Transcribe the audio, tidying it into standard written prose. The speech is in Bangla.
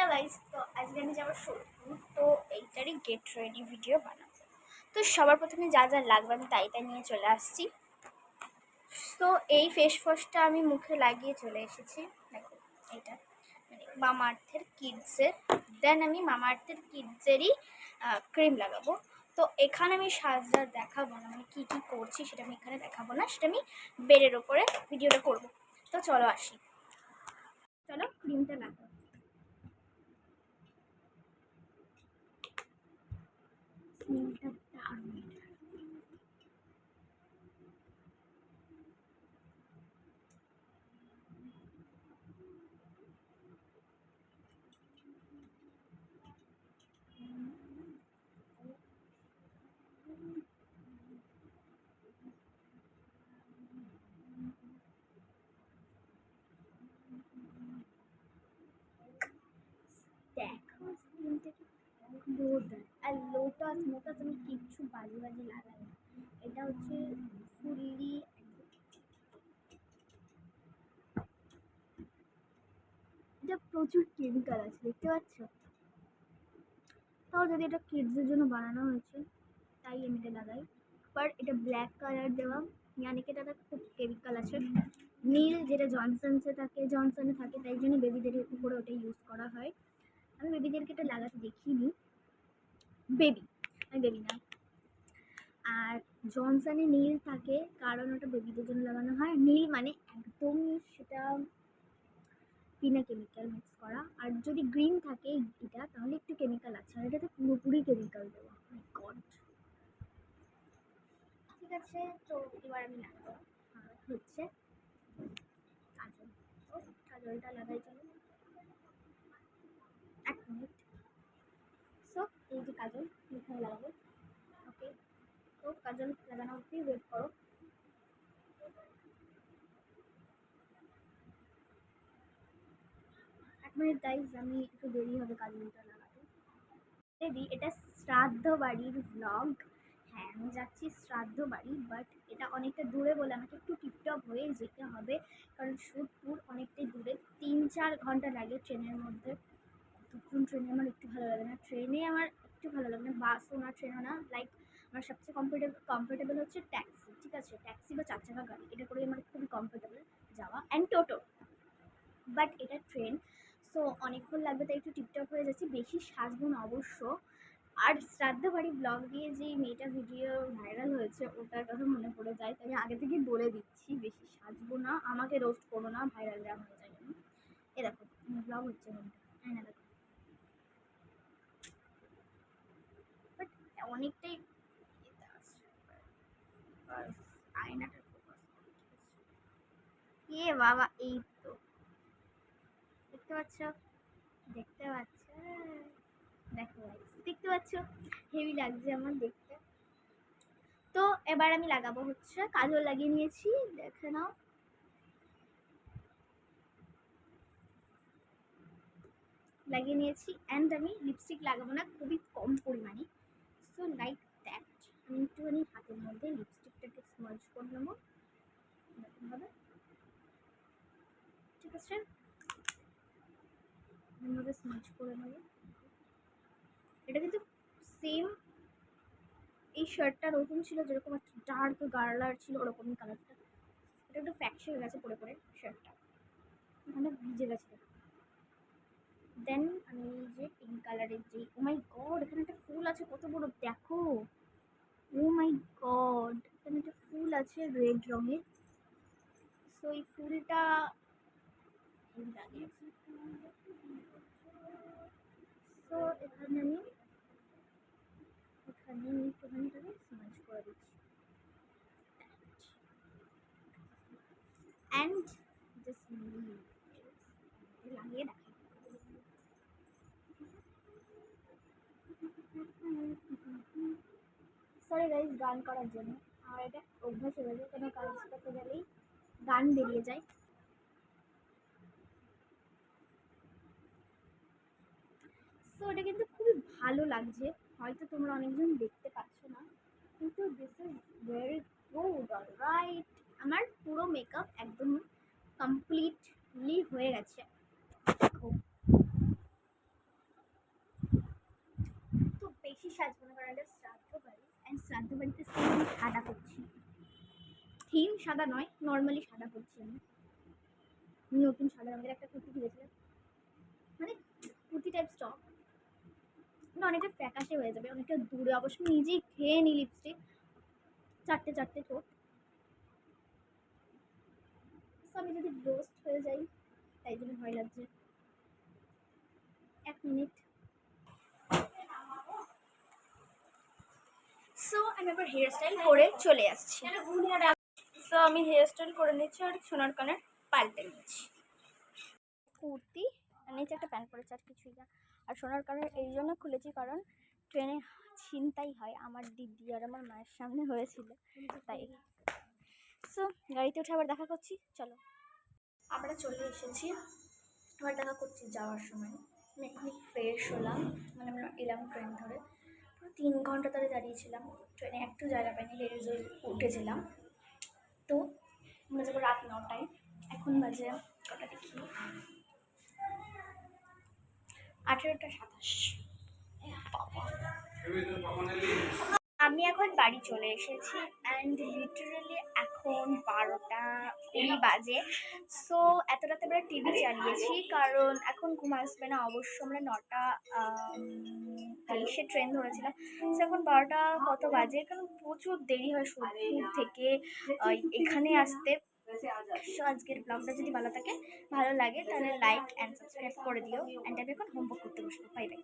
হ্যালো গাইস, তো আজকে আমি যাবো সোদপুর। তো এইটারই গেট রেডি ভিডিও বানাবো। তো সবার প্রথমে যা যা লাগবে আমি তাই নিয়ে চলে আসছি। তো এই ফেস ওয়াশটা আমি মুখে লাগিয়ে চলে এসেছি। দেখো এটা মানে মামা আর্থের কিডসের। দেন আমি মামা আর্থের কিডসেরই ক্রিম লাগাবো। তো এখানে আমি সাজটা দেখাবো না, মানে কী কী করছি সেটা আমি এখানে দেখাবো না, সেটা আমি বেডের ওপরে ভিডিওটা করবো। তো চলো আসি, চলো ক্রিমটা লাগাবো। স্মেলটা দারুণ। দেখো স্কিনটা কি জোরদার। আর লোটাস মোটাস আমি কিচ্ছু বাজে বাজে লাগাই না। এটা হচ্ছে ফুললি, এটা প্রচুর কেমিক্যাল আছে দেখতে পাচ্ছ। তাও যদি এটা কিডসের জন্য বানানো হয়েছে তাই আমি এটা লাগাই। বাট এটা ব্ল্যাক কালার দেওয়া, ইয়ানি কি এটাতে খুব কেমিক্যাল আছে। নীল যেটা জনসনে থাকে তাই জন্য বেবিদের উপরে ওটা ইউজ করা হয়। আমি বেবিদেরকে এটা লাগাতে দেখিনি। আমি বেবি না। আর জনসনে নীল থাকে কারণ ওটা বেবিদের জন্য লাগানো হয়। নীল মানে একদম সেটা বিনা কেমিক্যাল মিক্স করা। আর যদি গ্রিন থাকে এটা তাহলে একটু কেমিক্যাল আছে, আর এটাতে পুরোপুরি কেমিক্যাল দেওয়া। মাই গড। ঠিক আছে, তো এবার আমি লাগাবো হচ্ছে কাজল। তো কাজলটা লাগাই চলো, 1 মিনিট। সো এই যে কাজল এখানে লাগাবো। ওকে, তো কাজল লাগানো অবধি ওয়েট করো। 1 মিনিট গাইজ, আমি একটু দেরি হবে কাজলটা লাগাতে। দেবী, এটা শ্রাদ্ধ বাড়ির ব্লগ। হ্যাঁ, আমি যাচ্ছি শ্রাদ্ধ বাড়ি, বাট এটা অনেকটা দূরে বলে আমাকে একটু টিপটপ হয়ে যেতে হবে, কারণ সোদপুর অনেকটাই দূরে। 3-4 ঘন্টা লাগে ট্রেনের মধ্যে। তখন ট্রেনে আমার একটু ভালো লাগে না, বাসও না ট্রেনও না। লাইক আমার সবচেয়ে কমফোর্টেবল হচ্ছে ট্যাক্সি। ঠিক আছে, ট্যাক্সি বা 4 চাকা গাড়ি, এটা করে আমার খুবই কমফোর্টেবল যাওয়া, অ্যান্ড টোটো। বাট এটা ট্রেন, সো অনেকক্ষণ লাগবে, তাই একটু টিপটপ হয়ে যাচ্ছি। বেশি সাজবো না অবশ্য। আর শ্রাদ্ধ বাড়ি ব্লগ দিয়ে যেই মেয়েটা ভিডিও ভাইরাল হয়েছে ওটার কথা মনে পড়ে যায়, তাই আমি আগে থেকেই বলে দিচ্ছি বেশি সাজবো না, আমাকে রোস্ট করো না, ভাইরাল দেওয়া হয়ে যায়। এ দেখো ব্লগ হচ্ছে না, দেখো বাট অনেকটাই আয়নাটা ফোকাস। এ বাবা, এই তো দেখতে পাচ্ছ, দেখতে পাচ্ছ, দেখো দেখতে পাচ্ছ, হেভি লাগছে আমার দেখতে। তো এবার আমি লাগাবো হচ্ছে কাজল লাগিয়ে নিয়েছি, দেখে নাও। লাগিয়ে নিয়েছি, অ্যান্ড আমি লিপস্টিক লাগাবো না, খুবই কম পরিমাণে। সো লাইক দ্যাট আমি একটুখানি হাতের মধ্যে লিপস্টিকটাকে স্মার্চ করে নেবো এরকমভাবে। ঠিক আছে, এরকমভাবে স্মার্চ করে নেবো। এটা কিন্তু সেম এই শার্টটার ওরকম ছিল, যেরকম একটা ডার্ক গার্লার ছিল ওরকমই কালারটা। এটা একটু ফ্যাকশে হয়ে গেছে পরে পরে শার্টটা, মানে ভিজে গেছে। দেন আমি যে পিঙ্ক কালারের যে, ও মাই গড এখানে একটা ফুল আছে কত বড় দেখো। ও মাই গড, এখানে একটা ফুল আছে রেড রঙের। সো এই ফুলটা লাগিয়েছি। সো এখানে আমি একটুখানি স্মাচ করে দিচ্ছি, অ্যান্ড জাস্ট লাগিয়ে রাখি। সরি গাইজ গান করার জন্য, আমার এটা অভ্যাস হয়ে গেছে, কোনো কাজ করতে গেলেই গান বেরিয়ে যায়। সো এটা কিন্তু খুবই ভালো লাগছে, হয়তো তোমরা অনেকজন দেখতে পাচ্ছ না, কিন্তু this is very good. Alright, আমার পুরো মেকআপ একদম কমপ্লিটলি হয়ে গেছে। দেখো আজ মনে করেন একটা শ্রাদ্ধ বাড়ি, অ্যান্ড শ্রাদ্ধ বাড়িতে আমি সাদা করছি। থিম সাদা নয়, নর্মালি সাদা করছি আমি। নতুন সাদা রঙের একটা কুর্তি কিনেছিলাম, মানে কুর্তি টাইপ স্টক, মানে অনেকটা ফ্যাকাশে হয়ে যাবে, অনেকটা দূরে। অবশ্য নিজেই খেয়ে নি লিপস্টিক, চারটে চারটে ঠোঁট। তো আমি যদি রোস্ট হয়ে যাই তাই জন্য ভয় লাগছে। 1 মিনিট। সো আমি আবার হেয়ার স্টাইল করে চলে আসছি। সো আমি হেয়ার স্টাইল করে নিচ্ছি আর সোনার কানের পাল্টে নিচ্ছি। কুর্তি আর নিচে একটা প্যান্ট পরেছে, আর কিছুই না। আর সোনার কানের এই জন্য খুলেছি কারণ ট্রেনে ছিনতাই হয়, আমার দিদি আর আমার মায়ের সামনে হয়েছিল তাই। সো গাড়িতে উঠে আবার দেখা করছি, চলো। আমরা চলে এসেছি, আবার দেখা করছি যাওয়ার সময়। আমি এক্ষুনি ফ্রেশ হলাম, মানে আমরা এলাম ট্রেন ধরে, পুরো 3 ঘন্টা ধরে দাঁড়িয়েছিলাম ট্রেনে, একটু জায়গা পাইনি, লেডিজ উঠেছিলাম। তো আমরা যাবো রাত 9টায়, এখন বাজে কটা দেখি, 18:27। আমি এখন বাড়ি চলে এসেছি, অ্যান্ড লিটারালি এখন 12:20 বাজে। সো এত রাতে আমরা টিভি চালিয়েছি কারণ এখন ঘুম আসবে না। অবশ্য আমরা 9:23 ট্রেন ধরেছিলাম। সো এখন 12টা কত বাজে, কারণ প্রচুর দেরি হয় সোদপুর থেকে এখানে আসতে। সো আজকের ব্লগটা যদি ভালো লাগে তাহলে লাইক অ্যান্ড সাবস্ক্রাইব করে দিও, অ্যান্ড আমি এখন হোমওয়ার্ক করতে বসবো। Bye bye.